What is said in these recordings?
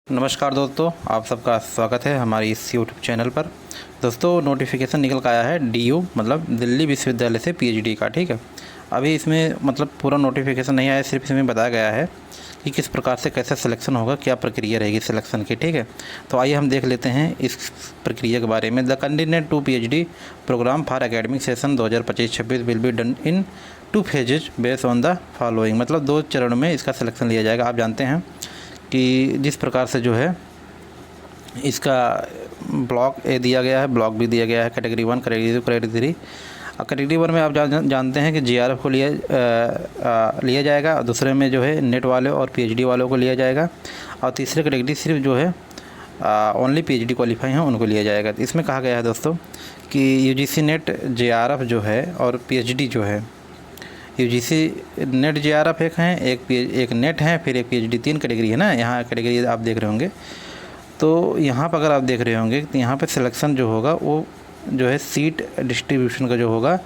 नमस्कार दोस्तों, आप सबका स्वागत है हमारी इस यूट्यूब चैनल पर। दोस्तों, नोटिफिकेशन निकल कर आया है डीयू मतलब दिल्ली विश्वविद्यालय से पीएचडी का। ठीक है, अभी इसमें मतलब पूरा नोटिफिकेशन नहीं आया, सिर्फ इसमें बताया गया है कि किस प्रकार से कैसे सिलेक्शन होगा, क्या प्रक्रिया रहेगी सिलेक्शन की। ठीक है, तो आइए हम देख लेते हैं इस प्रक्रिया के बारे में। The candidate to PhD programme for academic session 2025-26 will be done in 2 phases based on the following. मतलब 2 चरण में इसका सिलेक्शन लिया जाएगा। आप जानते हैं कि जिस प्रकार से जो है इसका ब्लॉक ए दिया गया है, ब्लॉक भी दिया गया है, कैटेगरी 1, कैटेगरी 2, कैटेगरी 3। कैटेगरी 1 में आप जानते हैं कि जीआरएफ को लिया जाएगा, और दूसरे में जो है नेट वाले और पीएचडी वालों को लिया जाएगा, और तीसरे कैटेगरी सिर्फ जो है ओनली पीएचडी क्वालिफाई हैं उनको लिया जाएगा। तो इसमें कहा गया है दोस्तों कि यूजीसी नेट जेआरएफ जो है और पीएचडी जो है, यूजीसी नेट जेआरएफ एक हैं, एक नेट है, फिर एक पीएचडी, 3 कैटेगरी है ना। यहाँ कैटेगरी आप देख रहे होंगे, तो यहाँ पर अगर आप देख रहे होंगे तो यहाँ पे सिलेक्शन जो होगा वो जो है सीट डिस्ट्रीब्यूशन का जो होगा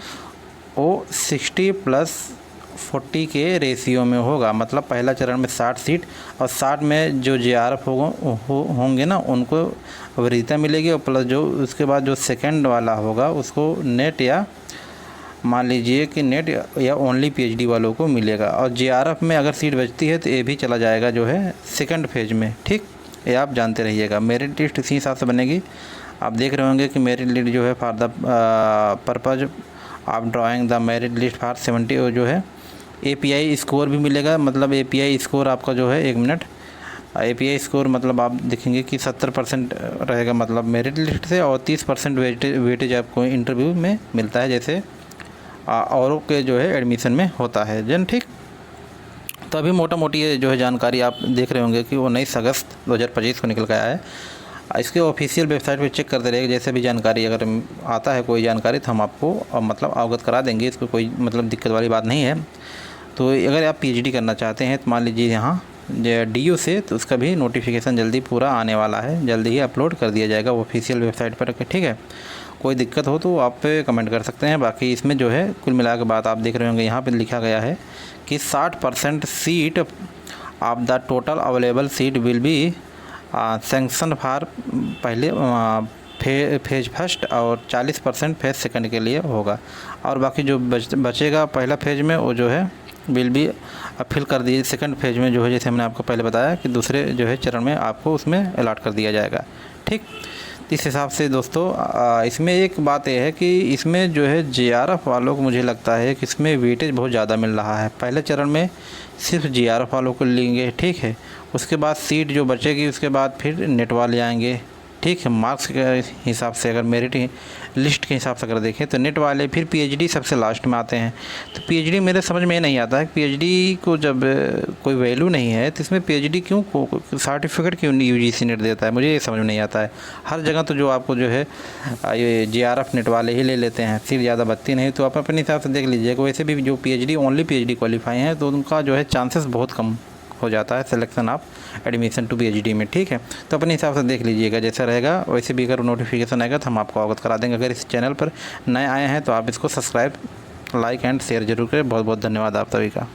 वो 60+40 के रेशियो में होगा। मतलब पहला चरण में 60 सीट और 60 में जो जेआरएफ होंगे ना उनको वरीयता मिलेगी, और प्लस जो उसके बाद जो सेकंड वाला होगा उसको नेट या मान लीजिए कि नेट या ओनली पीएचडी वालों को मिलेगा। और जेआरएफ में अगर सीट बचती है तो ये भी चला जाएगा जो है सेकंड फेज में। ठीक, ये आप जानते रहिएगा। मेरिट लिस्ट इसी हिसाब से बनेगी। आप देख रहे होंगे कि मेरिट लिस्ट जो है for the purpose of drawing the merit list for 70 जो है एपीआई स्कोर भी मिलेगा। मतलब एपीआई स्कोर आपका जो है 1 मिनट, एपीआई स्कोर मतलब आप देखेंगे कि 70% रहेगा मतलब मेरिट लिस्ट से, और 30% वेटेज आपको इंटरव्यू में मिलता है, जैसे औरों के जो है एडमिशन में होता है जन। ठीक, तो अभी मोटा मोटी ये जो है जानकारी आप देख रहे होंगे कि वो 19 अगस्त 2025 को निकल के आया है। इसके ऑफिशियल वेबसाइट पे चेक करते रहेंगे, जैसे भी जानकारी अगर आता है कोई जानकारी तो हम आपको मतलब अवगत करा देंगे। इसको कोई मतलब दिक्कत वाली बात नहीं है। तो अगर आप पीएचडी करना चाहते हैं तो मान लीजिए यहाँ डीयू से, तो उसका भी नोटिफिकेशन जल्दी पूरा आने वाला है, जल्दी ही अपलोड कर दिया जाएगा ऑफिशियल वेबसाइट पर। ठीक है, कोई दिक्कत हो तो आप कमेंट कर सकते हैं। बाकी इसमें जो है कुल मिला के बात आप देख रहे होंगे, यहाँ पे लिखा गया है कि 60% seat of the total available seat will be sanction for पहले फेज फर्स्ट, और 40% फेज सेकंड के लिए होगा। और बाकी जो बचेगा पहला फेज में वो जो है विल बी फिल कर दिए सेकंड फेज में, जो है जैसे हमने आपको पहले बताया कि दूसरे जो है चरण में आपको उसमें अलॉट कर दिया जाएगा। ठीक, इस हिसाब से दोस्तों इसमें एक बात यह है कि इसमें जो है जेआरएफ वालों को मुझे लगता है कि इसमें वेटेज बहुत ज़्यादा मिल रहा है। पहले चरण में सिर्फ जेआरएफ वालों को लेंगे, ठीक है, उसके बाद सीट जो बचेगी उसके बाद फिर नेट वाले आएंगे। ठीक है, मार्क्स के हिसाब से अगर मेरिट लिस्ट के हिसाब से अगर देखें तो नेट वाले, फिर पीएचडी सबसे लास्ट में आते हैं। तो पीएचडी मेरे समझ में नहीं आता है, पीएचडी को जब कोई वैल्यू नहीं है तो इसमें पीएचडी क्यों सर्टिफिकेट क्यों नहीं यूजीसी नेट देता है, मुझे ये समझ में नहीं आता है। हर जगह तो जो आपको जो है ये जेआरएफ नेट वाले ही ले लेते हैं, सीट ज़्यादा बचती नहीं। तो आप अपने हिसाब से देख लीजिएगा। वैसे भी जो पीएचडी ओनली पीएचडी क्वालिफाई हैं तो उनका जो है चांसेस बहुत कम हो जाता है selection of admission to PhD में। ठीक है, तो अपने हिसाब से देख लीजिएगा, जैसा रहेगा वैसे भी अगर नोटिफिकेशन आएगा तो हम आपको अवगत करा देंगे। अगर इस चैनल पर नए आए हैं तो आप इसको सब्सक्राइब, लाइक एंड शेयर जरूर करें। बहुत बहुत धन्यवाद आप सभी का।